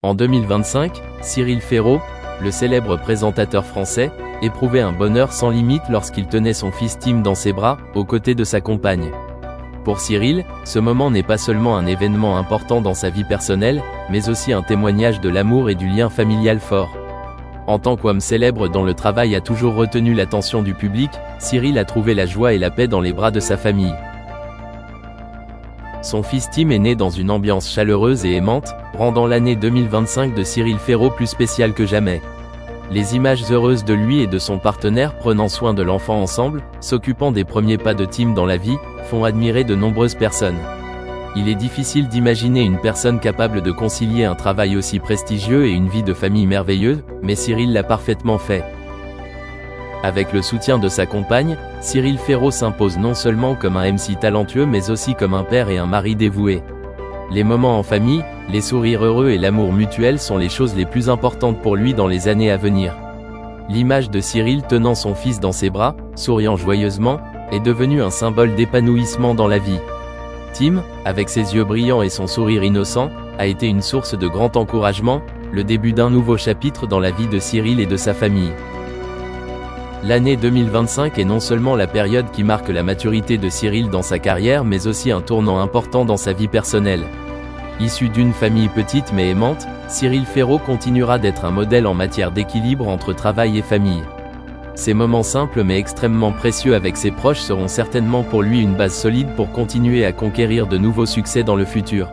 En 2025, Cyril Ferraud, le célèbre présentateur français, éprouvait un bonheur sans limite lorsqu'il tenait son fils Tim dans ses bras, aux côtés de sa compagne. Pour Cyril, ce moment n'est pas seulement un événement important dans sa vie personnelle, mais aussi un témoignage de l'amour et du lien familial fort. En tant qu'homme célèbre dont le travail a toujours retenu l'attention du public, Cyril a trouvé la joie et la paix dans les bras de sa famille. Son fils Tim est né dans une ambiance chaleureuse et aimante, rendant l'année 2025 de Cyril Ferraud plus spéciale que jamais. Les images heureuses de lui et de son partenaire prenant soin de l'enfant ensemble, s'occupant des premiers pas de Tim dans la vie, font admirer de nombreuses personnes. Il est difficile d'imaginer une personne capable de concilier un travail aussi prestigieux et une vie de famille merveilleuse, mais Cyril l'a parfaitement fait. Avec le soutien de sa compagne, Cyril Ferraud s'impose non seulement comme un MC talentueux mais aussi comme un père et un mari dévoué. Les moments en famille, les sourires heureux et l'amour mutuel sont les choses les plus importantes pour lui dans les années à venir. L'image de Cyril tenant son fils dans ses bras, souriant joyeusement, est devenue un symbole d'épanouissement dans la vie. Tim, avec ses yeux brillants et son sourire innocent, a été une source de grand encouragement, le début d'un nouveau chapitre dans la vie de Cyril et de sa famille. L'année 2025 est non seulement la période qui marque la maturité de Cyril dans sa carrière mais aussi un tournant important dans sa vie personnelle. Issu d'une famille petite mais aimante, Cyril Ferraud continuera d'être un modèle en matière d'équilibre entre travail et famille. Ces moments simples mais extrêmement précieux avec ses proches seront certainement pour lui une base solide pour continuer à conquérir de nouveaux succès dans le futur.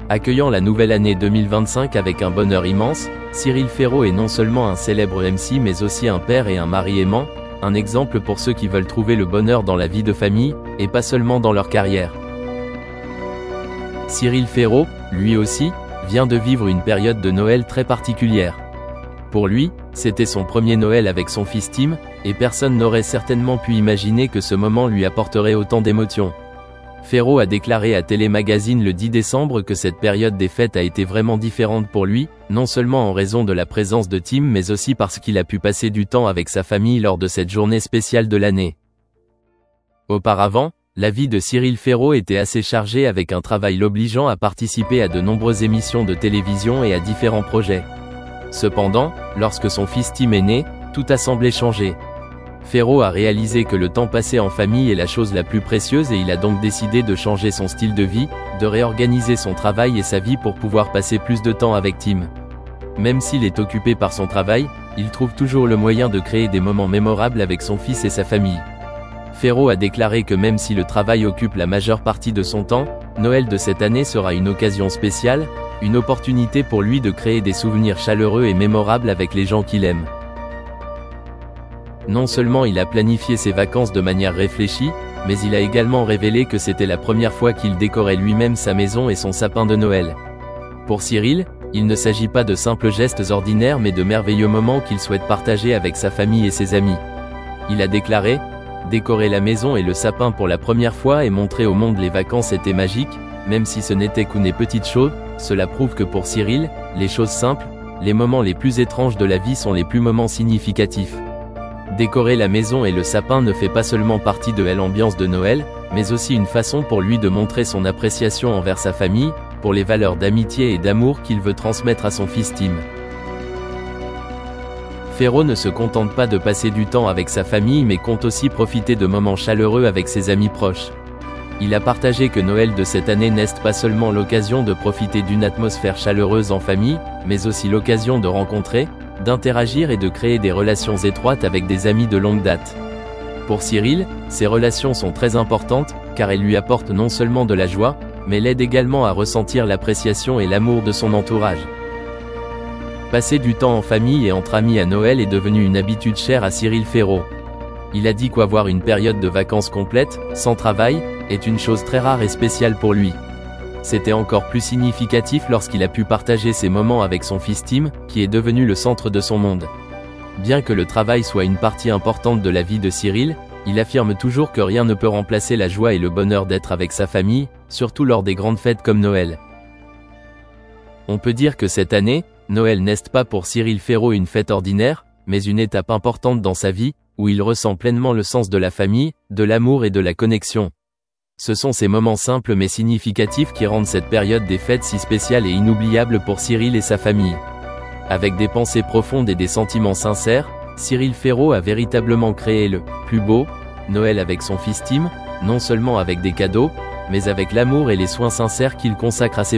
Accueillant la nouvelle année 2025 avec un bonheur immense, Cyril Ferraud est non seulement un célèbre MC mais aussi un père et un mari aimant, un exemple pour ceux qui veulent trouver le bonheur dans la vie de famille, et pas seulement dans leur carrière. Cyril Ferraud, lui aussi, vient de vivre une période de Noël très particulière. Pour lui, c'était son premier Noël avec son fils Tim, et personne n'aurait certainement pu imaginer que ce moment lui apporterait autant d'émotions. Ferraud a déclaré à Télémagazine le 10 décembre que cette période des fêtes a été vraiment différente pour lui, non seulement en raison de la présence de Tim mais aussi parce qu'il a pu passer du temps avec sa famille lors de cette journée spéciale de l'année. Auparavant, la vie de Cyril Ferraud était assez chargée avec un travail l'obligeant à participer à de nombreuses émissions de télévision et à différents projets. Cependant, lorsque son fils Tim est né, tout a semblé changer. Ferraud a réalisé que le temps passé en famille est la chose la plus précieuse et il a donc décidé de changer son style de vie, de réorganiser son travail et sa vie pour pouvoir passer plus de temps avec Tim. Même s'il est occupé par son travail, il trouve toujours le moyen de créer des moments mémorables avec son fils et sa famille. Ferraud a déclaré que même si le travail occupe la majeure partie de son temps, Noël de cette année sera une occasion spéciale, une opportunité pour lui de créer des souvenirs chaleureux et mémorables avec les gens qu'il aime. Non seulement il a planifié ses vacances de manière réfléchie, mais il a également révélé que c'était la première fois qu'il décorait lui-même sa maison et son sapin de Noël. Pour Cyril, il ne s'agit pas de simples gestes ordinaires mais de merveilleux moments qu'il souhaite partager avec sa famille et ses amis. Il a déclaré « Décorer la maison et le sapin pour la première fois et montrer au monde les vacances était magique, même si ce n'était qu'une petite chose, cela prouve que pour Cyril, les choses simples, les moments les plus étranges de la vie sont les plus moments significatifs. » Décorer la maison et le sapin ne fait pas seulement partie de l'ambiance de Noël, mais aussi une façon pour lui de montrer son appréciation envers sa famille, pour les valeurs d'amitié et d'amour qu'il veut transmettre à son fils Tim. Ferraud ne se contente pas de passer du temps avec sa famille mais compte aussi profiter de moments chaleureux avec ses amis proches. Il a partagé que Noël de cette année n'est pas seulement l'occasion de profiter d'une atmosphère chaleureuse en famille, mais aussi l'occasion de rencontrer, d'interagir et de créer des relations étroites avec des amis de longue date. Pour Cyril, ces relations sont très importantes, car elles lui apportent non seulement de la joie, mais l'aident également à ressentir l'appréciation et l'amour de son entourage. Passer du temps en famille et entre amis à Noël est devenu une habitude chère à Cyril Ferraud. Il a dit qu'avoir une période de vacances complète, sans travail, est une chose très rare et spéciale pour lui. C'était encore plus significatif lorsqu'il a pu partager ces moments avec son fils Tim, qui est devenu le centre de son monde. Bien que le travail soit une partie importante de la vie de Cyril, il affirme toujours que rien ne peut remplacer la joie et le bonheur d'être avec sa famille, surtout lors des grandes fêtes comme Noël. On peut dire que cette année, Noël n'est pas pour Cyril Ferraud une fête ordinaire, mais une étape importante dans sa vie, où il ressent pleinement le sens de la famille, de l'amour et de la connexion. Ce sont ces moments simples mais significatifs qui rendent cette période des fêtes si spéciale et inoubliable pour Cyril et sa famille. Avec des pensées profondes et des sentiments sincères, Cyril Ferraud a véritablement créé le plus beau Noël avec son fils Tim, non seulement avec des cadeaux, mais avec l'amour et les soins sincères qu'il consacre à ses